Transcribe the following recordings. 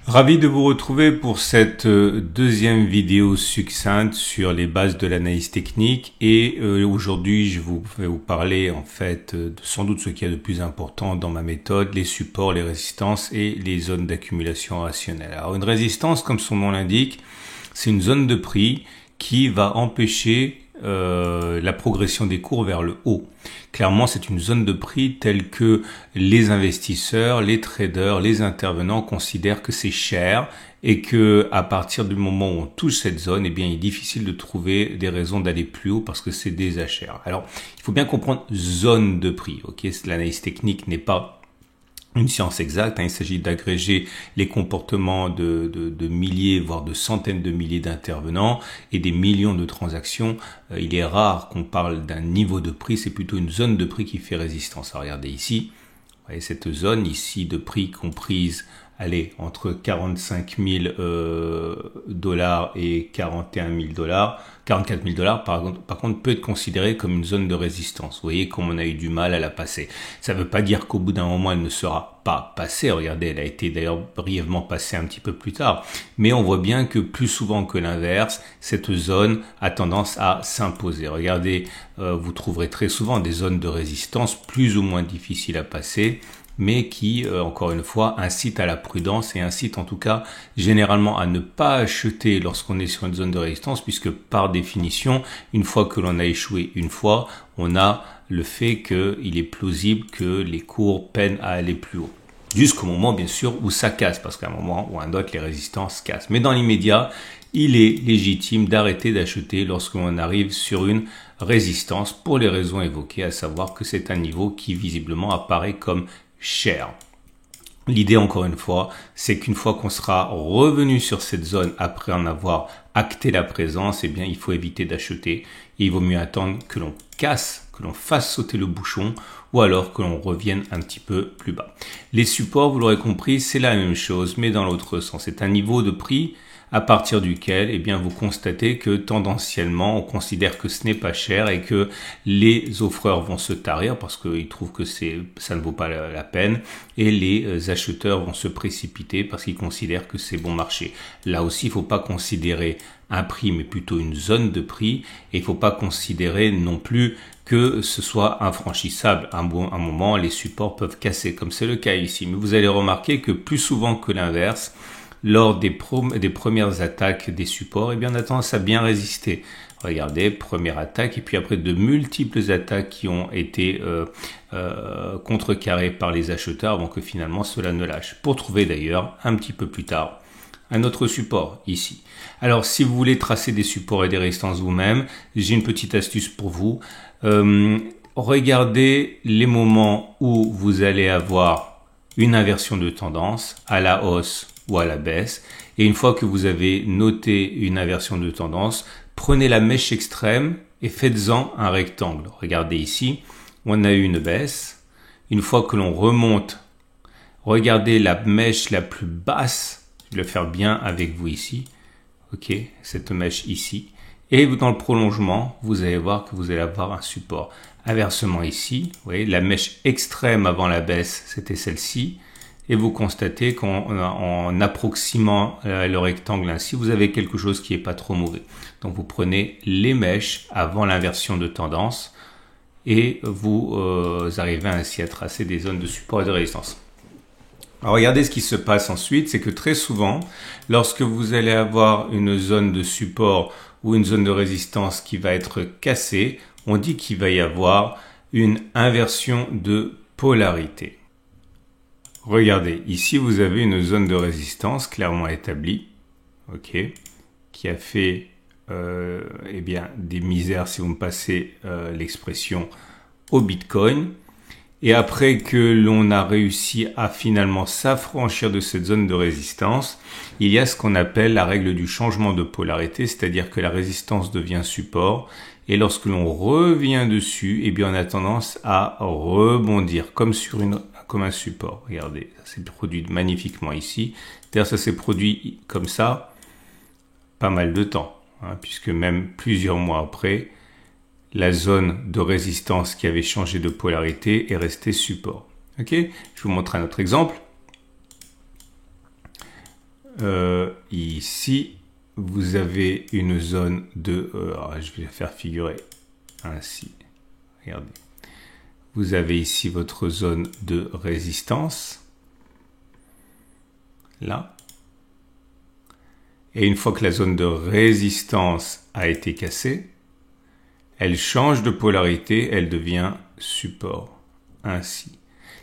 Ravi de vous retrouver pour cette deuxième vidéo succincte sur les bases de l'analyse technique et aujourd'hui je vais vous parler en fait de sans doute ce qu'il y a de plus important dans ma méthode, les supports, les résistances et les zones d'accumulation rationnelle. Alors une résistance, comme son nom l'indique, c'est une zone de prix qui va empêcher la progression des cours vers le haut. Clairement, c'est une zone de prix telle que les investisseurs, les traders, les intervenants considèrent que c'est cher et que à partir du moment où on touche cette zone, eh bien, il est difficile de trouver des raisons d'aller plus haut parce que c'est des achats. Alors, il faut bien comprendre zone de prix. Ok, l'analyse technique n'est pas une science exacte, il s'agit d'agréger les comportements de milliers, voire de centaines de milliers d'intervenants et des millions de transactions. Il est rare qu'on parle d'un niveau de prix, c'est plutôt une zone de prix qui fait résistance. Alors, regardez ici, vous voyez cette zone ici de prix comprise, allez, entre 45 000 dollars et 41 000 dollars. 44 000 dollars, par contre, peut être considérée comme une zone de résistance. Vous voyez comme on a eu du mal à la passer. Ça ne veut pas dire qu'au bout d'un moment, elle ne sera pas passée. Regardez, elle a été d'ailleurs brièvement passée un petit peu plus tard. Mais on voit bien que plus souvent que l'inverse, cette zone a tendance à s'imposer. Regardez, vous trouverez très souvent des zones de résistance plus ou moins difficiles à passer, mais qui, encore une fois, incite à la prudence et incite en tout cas généralement à ne pas acheter lorsqu'on est sur une zone de résistance, puisque par définition, une fois que l'on a échoué une fois, on a le fait qu'il est plausible que les cours peinent à aller plus haut. Jusqu'au moment, bien sûr, où ça casse, parce qu'à un moment ou à un autre, les résistances cassent. Mais dans l'immédiat, il est légitime d'arrêter d'acheter lorsqu'on arrive sur une résistance pour les raisons évoquées, à savoir que c'est un niveau qui visiblement apparaît comme cher. L'idée, encore une fois, c'est qu'une fois qu'on sera revenu sur cette zone après en avoir acté la présence, eh bien, il faut éviter d'acheter. Il vaut mieux attendre que l'on casse, que l'on fasse sauter le bouchon ou alors que l'on revienne un petit peu plus bas. Les supports, vous l'aurez compris, c'est la même chose, mais dans l'autre sens. C'est un niveau de prix à partir duquel, eh bien, vous constatez que tendanciellement, on considère que ce n'est pas cher et que les offreurs vont se tarir parce qu'ils trouvent que ça ne vaut pas la peine, et les acheteurs vont se précipiter parce qu'ils considèrent que c'est bon marché. Là aussi, il ne faut pas considérer un prix, mais plutôt une zone de prix, et il ne faut pas considérer non plus que ce soit infranchissable. À un moment, les supports peuvent casser, comme c'est le cas ici. Mais vous allez remarquer que plus souvent que l'inverse, lors des premières attaques des supports, eh bien, on a tendance à bien résister. Regardez, première attaque, et puis après de multiples attaques qui ont été contrecarrées par les acheteurs avant que finalement cela ne lâche. Pour trouver d'ailleurs, un petit peu plus tard, un autre support ici. Alors, si vous voulez tracer des supports et des résistances vous-même, j'ai une petite astuce pour vous. Regardez les moments où vous allez avoir une inversion de tendance à la hausse ou à la baisse. Et une fois que vous avez noté une inversion de tendance, prenez la mèche extrême et faites-en un rectangle. Regardez ici, on a eu une baisse. Une fois que l'on remonte, regardez la mèche la plus basse. Je vais le faire bien avec vous ici. Ok, cette mèche ici. Et dans le prolongement, vous allez voir que vous allez avoir un support. Inversement ici, vous voyez, la mèche extrême avant la baisse, c'était celle-ci. Et vous constatez qu'en approximant le rectangle ainsi, vous avez quelque chose qui n'est pas trop mauvais. Donc vous prenez les mèches avant l'inversion de tendance et vous arrivez ainsi à tracer des zones de support et de résistance. Alors regardez ce qui se passe ensuite, c'est que très souvent, lorsque vous allez avoir une zone de support ou une zone de résistance qui va être cassée, on dit qu'il va y avoir une inversion de polarité. Regardez, ici vous avez une zone de résistance clairement établie, ok, qui a fait eh bien, des misères, si vous me passez l'expression, au Bitcoin. Et après que l'on a réussi à finalement s'affranchir de cette zone de résistance, il y a ce qu'on appelle la règle du changement de polarité, c'est-à-dire que la résistance devient support. Et lorsque l'on revient dessus, eh bien, on a tendance à rebondir comme un support. Regardez, ça s'est produit magnifiquement ici. D'ailleurs, ça s'est produit comme ça pas mal de temps, puisque même plusieurs mois après, la zone de résistance qui avait changé de polarité est restée support. Ok, je vous montre un autre exemple. ici, vous avez une zone de... je vais la faire figurer ainsi. Regardez. Vous avez ici votre zone de résistance. Là. Et une fois que la zone de résistance a été cassée, elle change de polarité, elle devient support. Ainsi.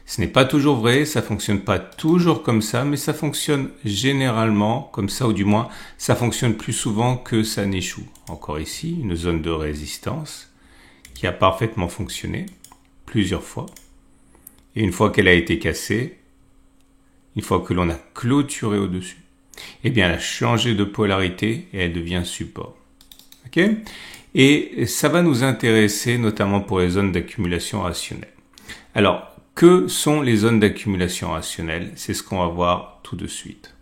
Ce n'est pas toujours vrai, ça fonctionne pas toujours comme ça, mais ça fonctionne généralement comme ça, ou du moins, ça fonctionne plus souvent que ça n'échoue. Encore ici, une zone de résistance qui a parfaitement fonctionné plusieurs fois. Et une fois qu'elle a été cassée, une fois que l'on a clôturé au-dessus, eh bien, elle a changé de polarité et elle devient support. Ok ? Et ça va nous intéresser notamment pour les zones d'accumulation rationnelle. Alors, que sont les zones d'accumulation rationnelle? C'est ce qu'on va voir tout de suite.